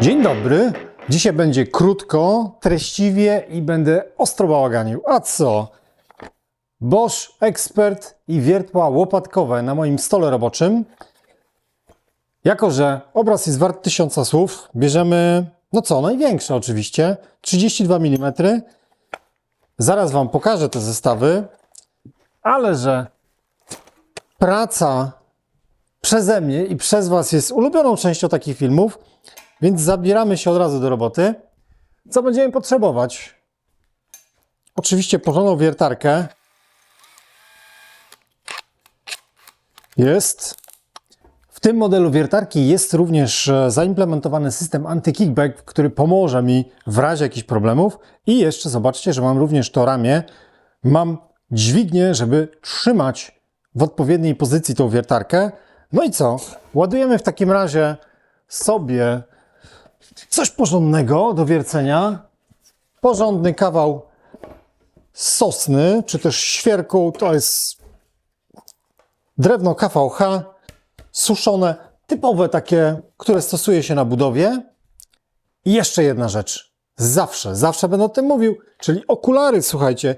Dzień dobry. Dzisiaj będzie krótko, treściwie i będę ostro bałaganił. A co? Bosch Expert i wiertła łopatkowe na moim stole roboczym. Jako że obraz jest wart 1000 słów, bierzemy, no co, największe oczywiście, 32 mm. Zaraz Wam pokażę te zestawy, ale że praca przeze mnie i przez Was jest ulubioną częścią takich filmów, więc zabieramy się od razu do roboty. Co będziemy potrzebować? Oczywiście porządną wiertarkę. W tym modelu wiertarki jest również zaimplementowany system anti-kickback, który pomoże mi w razie jakichś problemów. I jeszcze zobaczcie, że mam również to ramię. Mam dźwignię, żeby trzymać w odpowiedniej pozycji tą wiertarkę. No i co? Ładujemy w takim razie sobie coś porządnego do wiercenia. Porządny kawał sosny, czy też świerku. To jest drewno KVH, suszone, typowe takie, które stosuje się na budowie. I jeszcze jedna rzecz. Zawsze będę o tym mówił, czyli okulary, słuchajcie.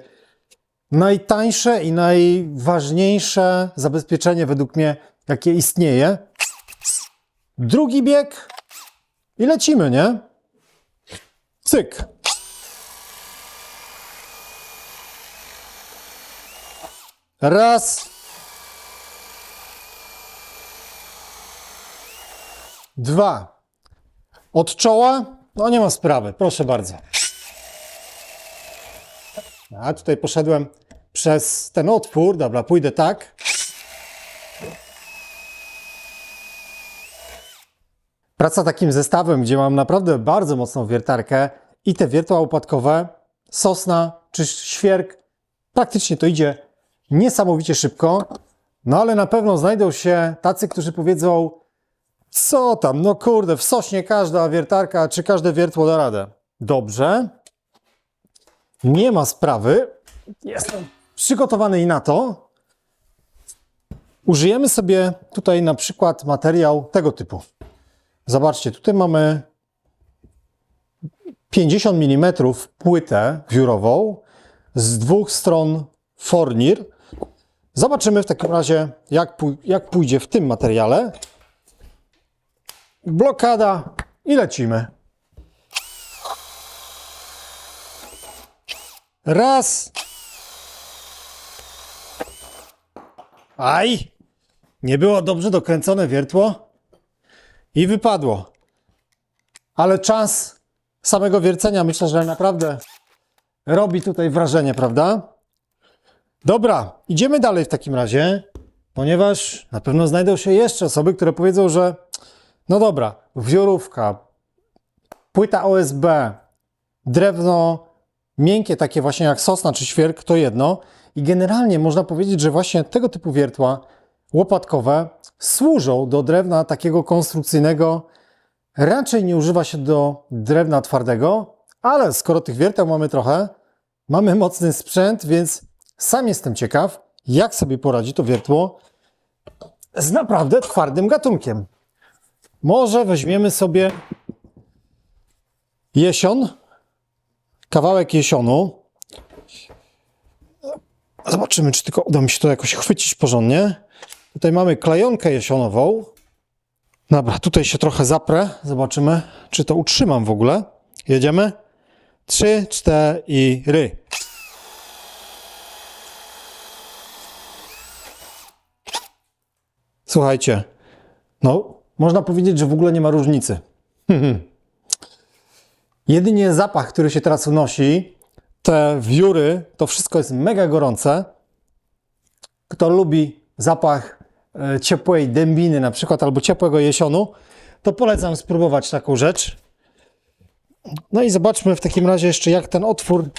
Najtańsze i najważniejsze zabezpieczenie według mnie, jakie istnieje. Drugi bieg i lecimy, nie? Cyk. Raz. Dwa. Od czoła? No nie ma sprawy, proszę bardzo. A tutaj poszedłem przez ten otwór. Dobra, pójdę tak. Praca takim zestawem, gdzie mam naprawdę bardzo mocną wiertarkę i te wiertła łopatkowe, sosna czy świerk, praktycznie to idzie niesamowicie szybko. No ale na pewno znajdą się tacy, którzy powiedzą: co tam, no kurde, w sośnie każda wiertarka czy każde wiertło da radę. Dobrze, nie ma sprawy, jestem przygotowany i na to. Użyjemy sobie tutaj na przykład materiał tego typu. Zobaczcie, tutaj mamy 50 mm płytę wiórową, z dwóch stron fornir. Zobaczymy w takim razie, jak pójdzie w tym materiale. Blokada i lecimy. Raz. Aj! Nie było dobrze dokręcone wiertło i wypadło. Ale czas samego wiercenia, myślę, że naprawdę robi tutaj wrażenie, prawda? Dobra, idziemy dalej w takim razie, ponieważ na pewno znajdą się jeszcze osoby, które powiedzą, że no dobra, wiórówka, płyta OSB, drewno miękkie, takie właśnie jak sosna czy świerk, to jedno. I generalnie można powiedzieć, że właśnie tego typu wiertła łopatkowe służą do drewna takiego konstrukcyjnego. Raczej nie używa się do drewna twardego, ale skoro tych wierteł mamy trochę, mamy mocny sprzęt, więc sam jestem ciekaw, jak sobie poradzi to wiertło z naprawdę twardym gatunkiem. Może weźmiemy sobie jesion, kawałek jesionu. Zobaczymy, czy tylko uda mi się to jakoś chwycić porządnie. Tutaj mamy klejonkę jesionową. Dobra, tutaj się trochę zaprę. Zobaczymy, czy to utrzymam w ogóle. Jedziemy. 3, 4. Słuchajcie, no można powiedzieć, że w ogóle nie ma różnicy. Jedynie zapach, który się teraz unosi, te wióry, to wszystko jest mega gorące. Kto lubi zapach ciepłej dębiny na przykład, albo ciepłego jesionu, to polecam spróbować taką rzecz. No i zobaczmy w takim razie jeszcze, jak ten otwór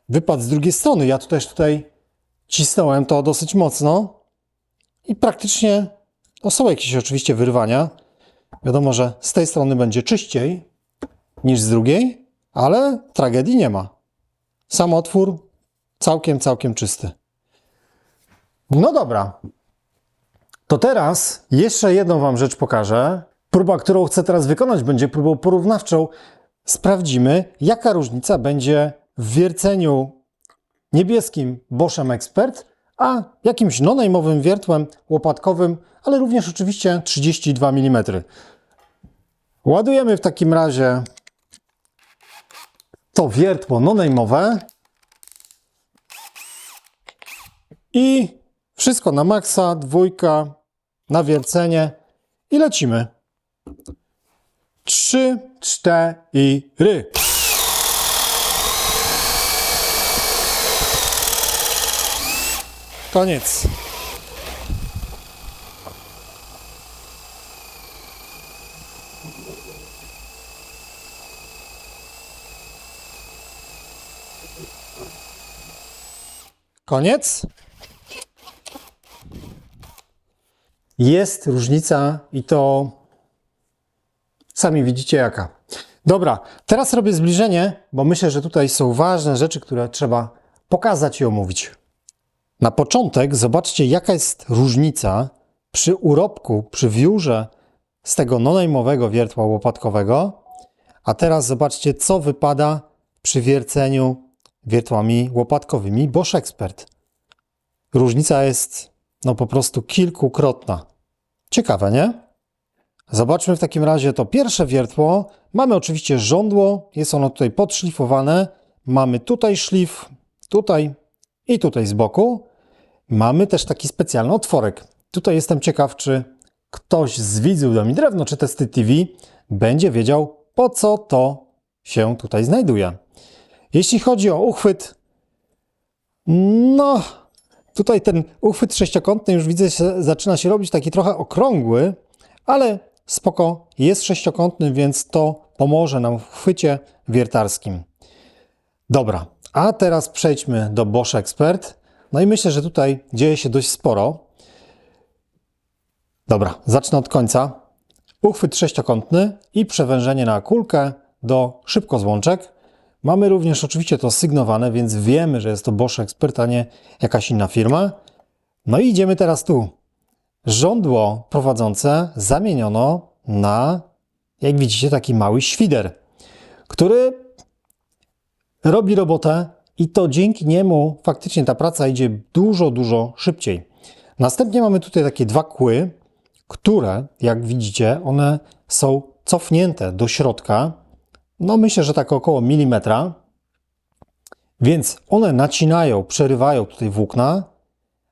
wypadł z drugiej strony. Ja też tutaj cisnąłem to dosyć mocno i praktycznie są jakieś oczywiście wyrwania. Wiadomo, że z tej strony będzie czyściej niż z drugiej, ale tragedii nie ma. Sam otwór całkiem czysty. No dobra. To teraz jeszcze jedną Wam rzecz pokażę. Próba, którą chcę teraz wykonać, będzie próbą porównawczą. Sprawdzimy, jaka różnica będzie w wierceniu niebieskim Boschem Expert, a jakimś no-name'owym wiertłem łopatkowym, ale również oczywiście 32 mm. Ładujemy w takim razie to wiertło no-name'owe i wszystko na maksa, dwójka, na wiercenie i lecimy. 3, 4. Koniec. Koniec. Jest różnica i to sami widzicie jaka. Dobra, teraz robię zbliżenie, bo myślę, że tutaj są ważne rzeczy, które trzeba pokazać i omówić. Na początek zobaczcie, jaka jest różnica przy urobku, przy wiórze z tego no-name'owego wiertła łopatkowego, a teraz zobaczcie, co wypada przy wierceniu wiertłami łopatkowymi Bosch Expert. Różnica jest no po prostu kilkukrotna. Ciekawe, nie? Zobaczmy w takim razie to pierwsze wiertło. Mamy oczywiście żądło, jest ono tutaj podszlifowane. Mamy tutaj szlif, tutaj i tutaj z boku. Mamy też taki specjalny otworek. Tutaj jestem ciekaw, czy ktoś z widzów da mi drewno czy testy TV będzie wiedział, po co to się tutaj znajduje. Jeśli chodzi o uchwyt, no tutaj ten uchwyt sześciokątny już widzę, zaczyna się robić taki trochę okrągły, ale spoko, jest sześciokątny, więc to pomoże nam w chwycie wiertarskim. Dobra, a teraz przejdźmy do Bosch Expert. No i myślę, że tutaj dzieje się dość sporo. Dobra, zacznę od końca. Uchwyt sześciokątny i przewężenie na kulkę do szybkozłączek. Mamy również oczywiście to sygnowane, więc wiemy, że jest to Bosch Expert, a nie jakaś inna firma. No i idziemy teraz tu. Żądło prowadzące zamieniono na, jak widzicie, taki mały świder, który robi robotę i to dzięki niemu faktycznie ta praca idzie dużo szybciej. Następnie mamy tutaj takie dwa kły, które, jak widzicie, one są cofnięte do środka. No myślę, że tak około milimetra. Więc one nacinają, przerywają tutaj włókna,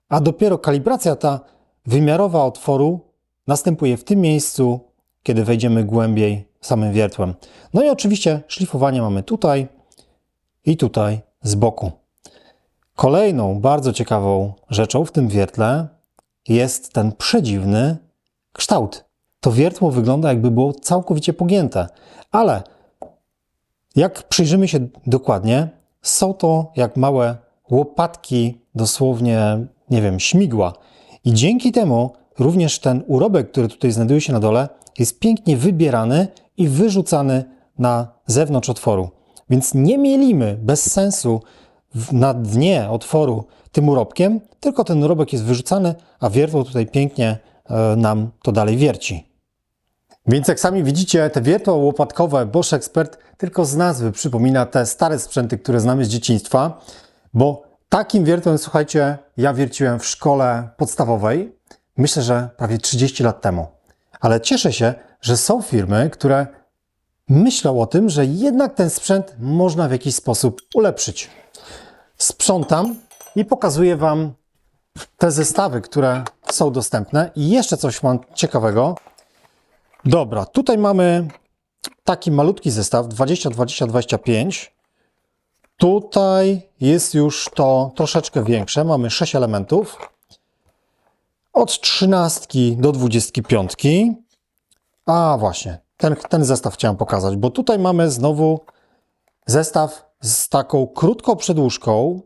a dopiero kalibracja ta wymiarowa otworu następuje w tym miejscu, kiedy wejdziemy głębiej samym wiertłem. No i oczywiście szlifowanie mamy tutaj i tutaj z boku. Kolejną bardzo ciekawą rzeczą w tym wiertle jest ten przedziwny kształt. To wiertło wygląda, jakby było całkowicie pogięte, ale jak przyjrzymy się dokładnie, są to jak małe łopatki, dosłownie, nie wiem, śmigła. I dzięki temu również ten urobek, który tutaj znajduje się na dole, jest pięknie wybierany i wyrzucany na zewnątrz otworu. Więc nie mielimy bez sensu na dnie otworu tym urobkiem, tylko ten urobek jest wyrzucany, a wiertło tutaj pięknie nam to dalej wierci. Więc jak sami widzicie, te wiertła łopatkowe Bosch Expert tylko z nazwy przypomina te stare sprzęty, które znamy z dzieciństwa, bo takim wiertłem, słuchajcie, ja wierciłem w szkole podstawowej, myślę, że prawie 30 lat temu. Ale cieszę się, że są firmy, które myślą o tym, że jednak ten sprzęt można w jakiś sposób ulepszyć. Sprzątam i pokazuję Wam te zestawy, które są dostępne. I jeszcze coś mam ciekawego. Dobra, tutaj mamy taki malutki zestaw 20-20-25. Tutaj jest już to troszeczkę większe. Mamy 6 elementów. Od 13 do 25. A właśnie, ten zestaw chciałem pokazać, bo tutaj mamy znowu zestaw z taką krótką przedłużką,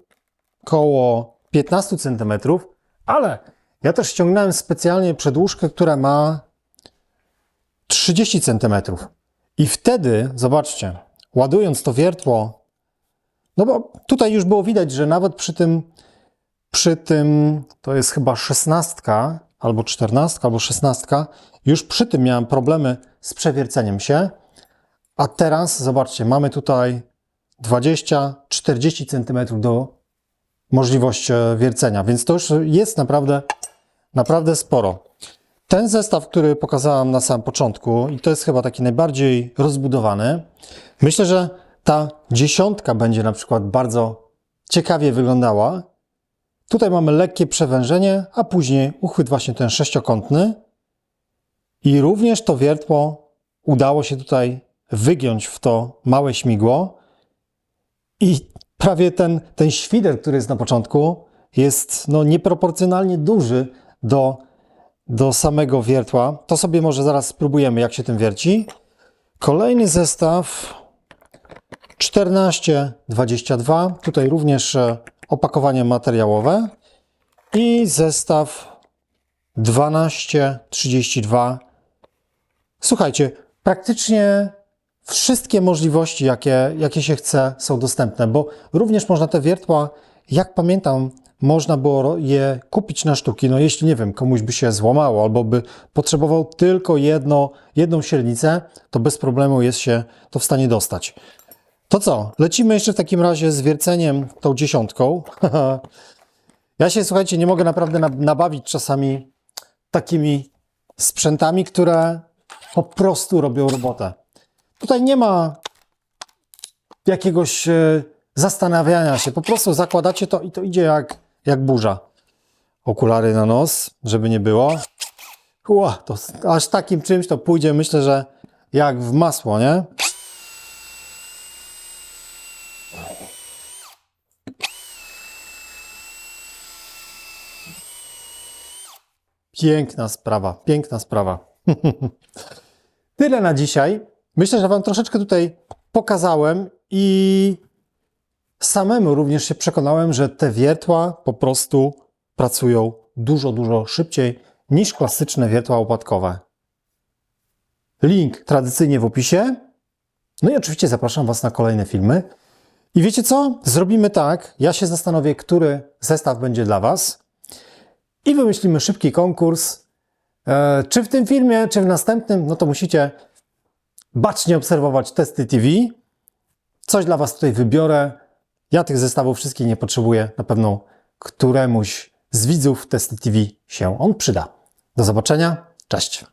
koło 15 cm, ale ja też ściągnąłem specjalnie przedłużkę, która ma 30 cm. I wtedy, zobaczcie, ładując to wiertło, no bo tutaj już było widać, że nawet przy tym to jest chyba 16, albo 14, albo 16. Już przy tym miałem problemy z przewierceniem się. A teraz, zobaczcie, mamy tutaj 20-40 cm do możliwości wiercenia, więc to już jest naprawdę sporo. Ten zestaw, który pokazałam na samym początku, i to jest chyba taki najbardziej rozbudowany, myślę, że ta 10 będzie na przykład bardzo ciekawie wyglądała. Tutaj mamy lekkie przewężenie, a później uchwyt właśnie ten sześciokątny. I również to wiertło udało się tutaj wygiąć w to małe śmigło. I prawie ten świder, który jest na początku, jest nieproporcjonalnie duży do samego wiertła. To sobie może zaraz spróbujemy, jak się tym wierci. Kolejny zestaw 14-22. Tutaj również opakowanie materiałowe. I zestaw 12-32. Słuchajcie, praktycznie wszystkie możliwości, jakie się chce, są dostępne, bo również można te wiertła, jak pamiętam, można było je kupić na sztuki. No jeśli, nie wiem, komuś by się złamało albo by potrzebował tylko jedną średnicę, to bez problemu jest się to w stanie dostać. To co? Lecimy jeszcze w takim razie z wierceniem tą 10. Ja się, słuchajcie, nie mogę naprawdę nabawić czasami takimi sprzętami, które po prostu robią robotę. Tutaj nie ma jakiegoś zastanawiania się. Po prostu zakładacie to i to idzie jak burza. Okulary na nos, żeby nie było. To aż takim czymś to pójdzie, myślę, że jak w masło, nie? Piękna sprawa, piękna sprawa. Tyle na dzisiaj. Myślę, że Wam troszeczkę tutaj pokazałem i samemu również się przekonałem, że te wiertła po prostu pracują dużo szybciej niż klasyczne wiertła łopatkowe. Link tradycyjnie w opisie. No i oczywiście zapraszam Was na kolejne filmy. I wiecie co? Zrobimy tak. Ja się zastanowię, który zestaw będzie dla Was. I wymyślimy szybki konkurs. Czy w tym filmie, czy w następnym, no to musicie bacznie obserwować Testy TV. Coś dla Was tutaj wybiorę. Ja tych zestawów wszystkich nie potrzebuję. Na pewno któremuś z widzów Testy TV się on przyda. Do zobaczenia. Cześć.